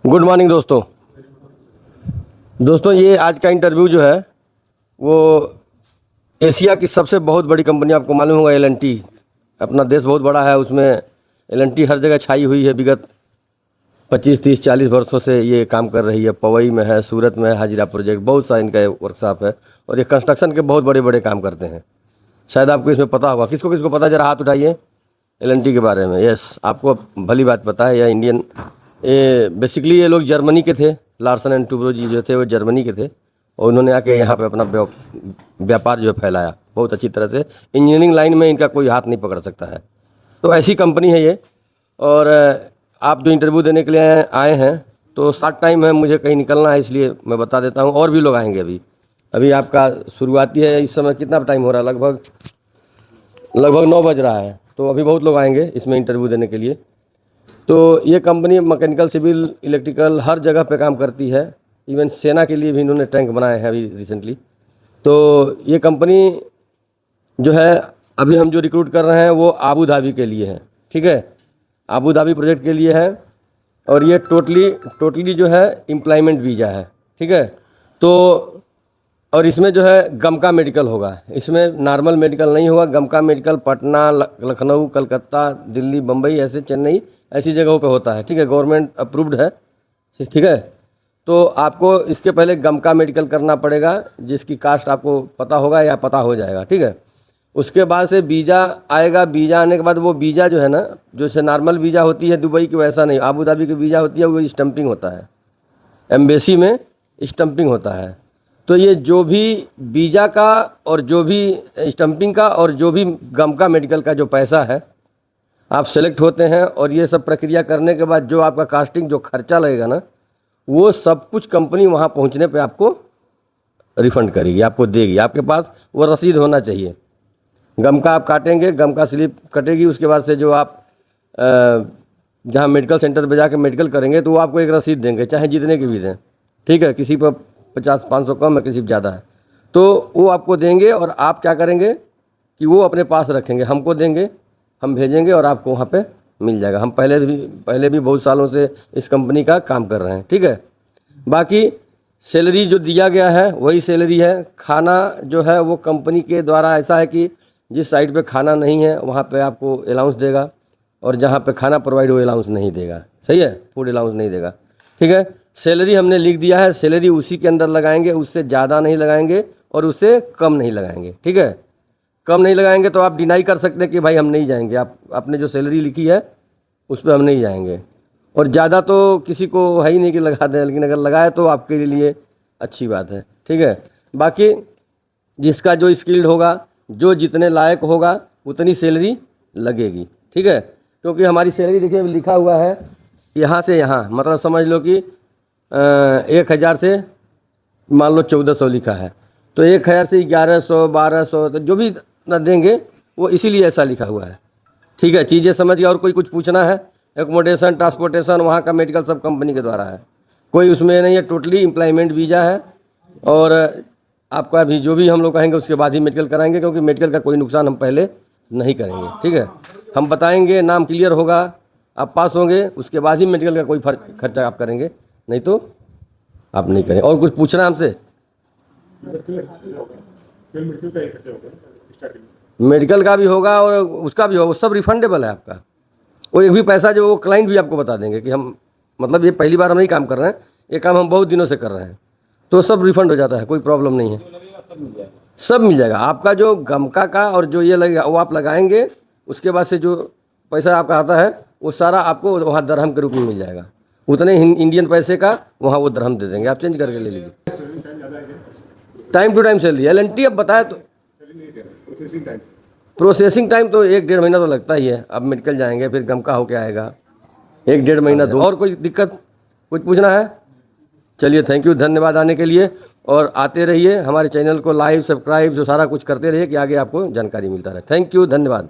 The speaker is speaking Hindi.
गुड मॉर्निंग दोस्तों ये आज का इंटरव्यू जो है वो एशिया की सबसे बहुत बड़ी कंपनी, आपको मालूम होगा एल&टी। अपना देश बहुत बड़ा है, उसमें एल&टी हर जगह छाई हुई है। विगत 25, 30, 40 वर्षों से ये काम कर रही है। पवई में है, सूरत में है, हाजिरा प्रोजेक्ट, बहुत सा इनका वर्कशॉप है और ये कंस्ट्रक्शन के बहुत बड़े बड़े काम करते हैं। शायद आपको इसमें पता होगा। किसको किसको पता, जरा हाथ उठाइए एल&टी के बारे में। यस, आपको भली बात पता है। यह इंडियन, ये बेसिकली ये लोग जर्मनी के थे। लार्सन एंड टुब्रो जी जो थे वो जर्मनी के थे और उन्होंने आके यहाँ पे अपना व्यापार जो है फैलाया बहुत अच्छी तरह से। इंजीनियरिंग लाइन में इनका कोई हाथ नहीं पकड़ सकता है। तो ऐसी कंपनी है ये। और आप जो इंटरव्यू देने के लिए आए हैं तो शॉर्ट टाइम है, मुझे कहीं निकलना है, इसलिए मैं बता देता हूँ। और भी लोग आएंगे अभी आपका शुरुआती है। इस समय कितना टाइम हो रहा है? लगभग 9 बज रहा है। तो अभी बहुत लोग आएंगे इसमें इंटरव्यू देने के लिए। तो ये कंपनी मैकेनिकल, सिविल, इलेक्ट्रिकल हर जगह पे काम करती है। इवन सेना के लिए भी इन्होंने टैंक बनाए हैं अभी रिसेंटली। तो ये कंपनी जो है अभी हम जो रिक्रूट कर रहे हैं वो आबू धाबी के लिए है। ठीक है, आबू धाबी प्रोजेक्ट के लिए है और ये टोटली जो है एम्प्लॉयमेंट वीज़ा है। ठीक है, तो और इसमें जो है गमका मेडिकल होगा। इसमें नॉर्मल मेडिकल नहीं होगा, गमका मेडिकल पटना, लखनऊ, कलकत्ता, दिल्ली, बम्बई, ऐसे चेन्नई, ऐसी जगहों पे होता है। ठीक है, गवर्नमेंट अप्रूव्ड है। ठीक है, तो आपको इसके पहले गमका मेडिकल करना पड़ेगा, जिसकी कास्ट आपको पता होगा या पता हो जाएगा। ठीक है, उसके बाद से वीज़ा आएगा। वीज़ा आने के बाद वो वीज़ा जो है ना, जैसे नॉर्मल वीज़ा होती है दुबई की, वैसा नहीं। आबू धाबी की वीज़ा होती है वो स्टम्पिंग होता है, एम्बेसी में स्टम्पिंग होता है। तो ये जो भी वीज़ा का और जो भी स्टम्पिंग का और जो भी गमका मेडिकल का जो पैसा है, आप सेलेक्ट होते हैं और ये सब प्रक्रिया करने के बाद जो आपका कास्टिंग जो खर्चा लगेगा ना, वो सब कुछ कंपनी वहाँ पहुँचने पे आपको रिफ़ंड करेगी, आपको देगी। आपके पास वो रसीद होना चाहिए। गमका आप काटेंगे, गमका स्लिप कटेगी, उसके बाद से जो आप जहाँ मेडिकल सेंटर पे जाके मेडिकल करेंगे तो वो आपको एक रसीद देंगे, चाहे जितने की भी दें। ठीक है, किसी पर 50-500 कम है, किसी पर ज़्यादा है, तो वो आपको देंगे और आप क्या करेंगे कि वो अपने पास रखेंगे, हमको देंगे, हम भेजेंगे और आपको वहाँ पे मिल जाएगा। हम पहले भी बहुत सालों से इस कंपनी का काम कर रहे हैं। ठीक है, बाकी सैलरी जो दिया गया है वही सैलरी है। खाना जो है वो कंपनी के द्वारा ऐसा है कि जिस साइड पे खाना नहीं है वहाँ पे आपको अलाउंस देगा और जहाँ पे खाना प्रोवाइड हो अलाउंस नहीं देगा। सही है, फूड अलाउंस नहीं देगा। ठीक है, सैलरी हमने लिख दिया है, सैलरी उसी के अंदर लगाएंगे, उससे ज़्यादा नहीं लगाएंगे और उससे कम नहीं लगाएंगे। ठीक है, कम नहीं लगाएंगे तो आप डिनाई कर सकते हैं कि भाई हम नहीं जाएंगे, आप आपने जो सैलरी लिखी है उस पर हम नहीं जाएंगे। और ज़्यादा तो किसी को है ही नहीं कि लगा दें, लेकिन अगर लगाए तो आपके लिए अच्छी बात है। ठीक है, बाकी जिसका जो स्किल्ड होगा, जो जितने लायक होगा उतनी सैलरी लगेगी। ठीक है, क्योंकि हमारी सैलरी देखिए लिखा हुआ है यहाँ से यहाँ, मतलब समझ लो कि 1000 से मान लो 1400 लिखा है, तो 1000 से 1100, 1200 तो जो भी ना देंगे वो इसीलिए ऐसा लिखा हुआ है। ठीक है, चीज़ें समझ गया। और कोई कुछ पूछना है? एकोमोडेशन, ट्रांसपोर्टेशन, वहाँ का मेडिकल सब कंपनी के द्वारा है, कोई उसमें नहीं है। टोटली एम्प्लॉयमेंट वीज़ा है और आपका भी जो भी हम लोग कहेंगे उसके बाद ही मेडिकल कराएंगे, क्योंकि मेडिकल का कोई नुकसान हम पहले नहीं करेंगे। ठीक है, हम बताएंगे, नाम क्लियर होगा, आप पास होंगे, उसके बाद ही मेडिकल का कोई खर्चा आप करेंगे, नहीं तो आप नहीं करें। और कुछ पूछना हमसे? मेडिकल का भी होगा और उसका भी होगा, सब रिफंडेबल है आपका। वो एक भी पैसा जो वो क्लाइंट भी आपको बता देंगे कि हम, मतलब ये पहली बार हम नहीं काम कर रहे हैं, ये काम हम बहुत दिनों से कर रहे हैं, तो सब रिफंड हो जाता है, कोई प्रॉब्लम नहीं है, सब मिल जाएगा। आपका जो गमका का और जो ये लगेगा वो आप लगाएंगे, उसके बाद से जो पैसा आपका आता है वो सारा आपको वहाँ दरहम के रूप में मिल जाएगा। उतने इंडियन पैसे का वहाँ वो दरहम दे देंगे, आप चेंज करके ले लीजिए। Time to time salary L&T अब बताया तो प्रोसेसिंग टाइम तो 1-1.5 महीना तो लगता ही है। अब मेडिकल जाएंगे फिर गमका होके आएगा, 1-1.5 महीना दो। और कोई दिक्कत, कुछ पूछना है? चलिए, थैंक यू, धन्यवाद आने के लिए। और आते रहिए हमारे चैनल को लाइव, सब्सक्राइब, जो सारा कुछ करते रहिए कि आगे आपको जानकारी मिलता रहे। थैंक यू, धन्यवाद।